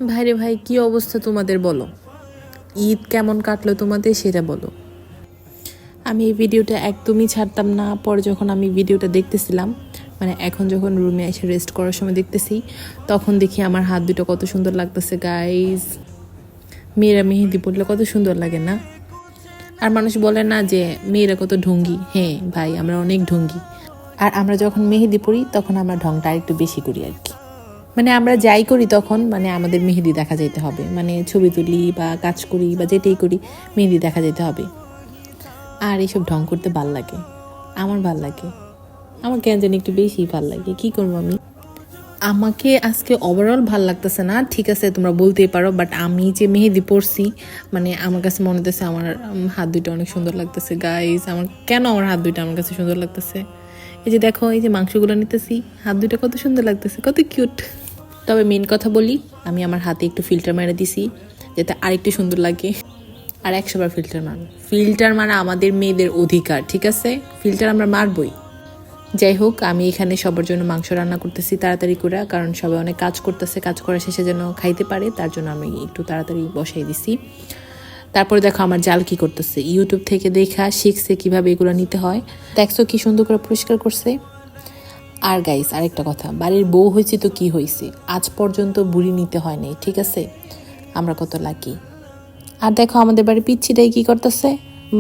ভাইরে ভাই, কি অবস্থা তোমাদের বলো? ঈদ কেমন কাটলো তোমাদের সেটা বলো। আমি এই ভিডিওটা একদমই ছাড়তাম না, পরে যখন আমি ভিডিওটা দেখতেছিলাম, মানে এখন যখন রুমে এসে রেস্ট করার সময় দেখতেছি, তখন দেখি আমার হাত দুটো কত সুন্দর লাগতেছে গাইজ। মেয়েরা মেহেদি পড়লে কত সুন্দর লাগে না? আর মানুষ বলে না যে মেয়েরা কত ঢঙ্গি? হ্যাঁ ভাই, আমরা অনেক ঢঙ্গি। আর আমরা যখন মেহেদি পড়ি তখন আমরা ঢংটা আরেকটু বেশি করি আর কি। মানে আমরা যাই করি তখন মানে আমাদের মেহেদি দেখা যেতে হবে, মানে ছবি তুলি বা কাজ করি বা যেটাই করি মেহেদি দেখা যেতে হবে। আর এইসব ঢং করতে ভাল লাগে, আমার ভাল লাগে, আমার কেন জানি একটু বেশি ভাল লাগে। কি করবো আমি? আমাকে আজকে ওভারঅল ভাল লাগতেছে না, ঠিক আছে তোমরা বলতেই পারো, বাট আমি যে মেহেদি পরছি মানে আমার কাছে মনে হতেছে আমার হাত দুইটা অনেক সুন্দর লাগতেছে গাইজ। আমার হাত দুইটা আমার কাছে সুন্দর লাগতেছে। এই যে দেখো, এই যে মাংসগুলো নিতেছি, হাত দুইটা কত সুন্দর লাগতেছে, কত কিউট। তবে মেন কথা বলি, আমি আমার হাতে একটু ফিল্টার মেরে দিছি যাতে আরেকটু সুন্দর লাগে। আর 100 বার ফিল্টার মারবো। ফিল্টার মারা আমাদের মেয়েদের অধিকার, ঠিক আছে? ফিল্টার আমরা মারবই। যাই হোক, আমি এখানে সবার জন্য মাংস রান্না করতেছি তাড়াতাড়ি করে, কারণ সবাই অনেক কাজ করতেছে, কাজ করার শেষে যেন খাইতে পারে, তার জন্য আমি একটু তাড়াতাড়ি বসাই দিছি। তারপরে দেখো আমার জাল কি করতেছে, ইউটিউব থেকে দেখা শিখছে কিভাবে এগুলো নিতে হয়। দেখছো কি সুন্দর করে পরিষ্কার করছে। আর গাইস, আরেকটা কথা, বাড়ির বউ হয়েছে তো কি হয়েছে, আজ পর্যন্ত বুড়ি নিতে হয় নাই, ঠিক আছে? আমরা কত লাকি। আর দেখো আমাদের বাড়ির পিচ্ছিটাই কি করতেছে,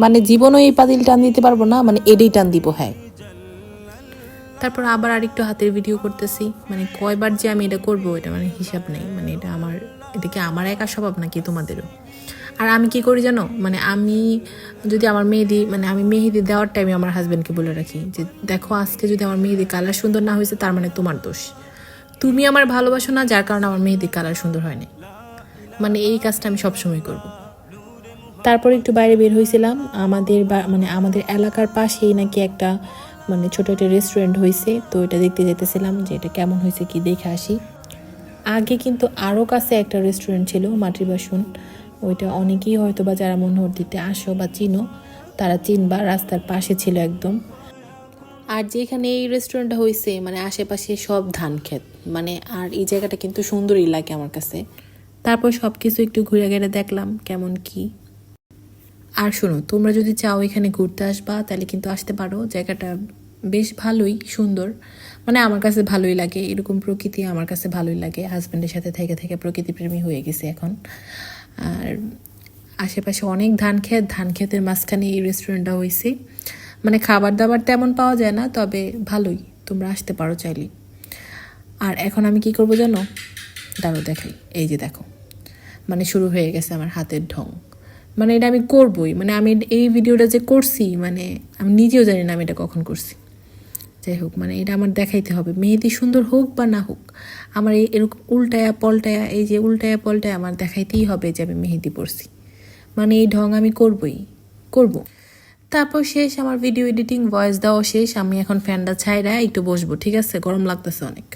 মানে জীবনও এই পাতিল টান দিতে পারবো না, মানে এডেই টান দিব। হ্যাঁ, তারপর আবার আরেকটু হাতের ভিডিও করতেছি, মানে কয়বার যে আমি এটা করবো এটা মানে হিসাব নেই। মানে এটা কি আমার একা স্বভাব নাকি তোমাদেরও? আর আমি কি করি জানো, মানে আমি যদি আমার আমি মেহেদি দেওয়ার টাইমে আমার হাজব্যান্ডকে বলে রাখি যে দেখো আজকে যদি আমার মেহেদি কালার সুন্দর না হয়েছে তার মানে তোমার দোষ, তুমি আমার ভালোবাসো না যার কারণে আমার মেহেদি কালার সুন্দর হয়নি। মানে এই কাজটা আমি সবসময় করব। তারপর একটু বাইরে বের হয়েছিলাম, আমাদের এলাকার পাশেই নাকি একটা মানে ছোট একটা রেস্টুরেন্ট হয়েছে, তো এটা দেখতে যেতেছিলাম যে এটা কেমন হয়েছে কি দেখে আসি। আগে কিন্তু আরও কাছে একটা রেস্টুরেন্ট ছিল মাটির বাসন, ওইটা অনেকেই হয়তো বা যারা মনোহর দিতে আসো বা চিনো তারা চিনবা, রাস্তার পাশে ছিল একদম। আর যেখানে এই রেস্টুরেন্টটা হয়েছে মানে আশেপাশে সব ধান ক্ষেত, মানে আর এই জায়গাটা কিন্তু সুন্দরই লাগে আমার কাছে। তারপর সব কিছু একটু ঘুরে ঘুরে দেখলাম কেমন কি। আর শোনো, তোমরা যদি চাও এখানে ঘুরতে আসবা তাহলে কিন্তু আসতে পারো, জায়গাটা বেশ ভালোই সুন্দর, মানে আমার কাছে ভালোই লাগে, এরকম প্রকৃতি আমার কাছে ভালোই লাগে। হাজব্যান্ডের সাথে থেকে থেকে প্রকৃতিপ্রেমী হয়ে গেছে এখন। আর আশেপাশে অনেক ধান ক্ষেতের মাঝখানে এই রেস্টুরেন্টটা হয়েছে, মানে খাবার দাবার তেমন পাওয়া যায় না, তবে ভালোই, তোমরা আসতে পারো চাইলে। আর এখন আমি কি করবো জানো, দাঁড়ো দেখাই। এই যে দেখো, মানে শুরু হয়ে গেছে আমার হাতের ঢং, মানে এটা আমি করবই, মানে আমি এই ভিডিওটা যে করছি মানে আমি নিজেও জানি না আমি এটা কখন করছি। যাই হোক, মানে এটা আমার দেখাইতে হবে, মেহেদি সুন্দর হোক বা না হোক, আমার এরকম উল্টায়া পল্টায়া আমার দেখাইতেই হবে যে আমি মেহেদি পরছি, মানে এই ঢং আমি করব। তারপর শেষ আমার ভিডিও এডিটিং, ভয়েস দেওয়া শেষ, আমি এখন ফ্যানটা ছাইরা একটু বসবো, ঠিক আছে? গরম লাগতেছে অনেক।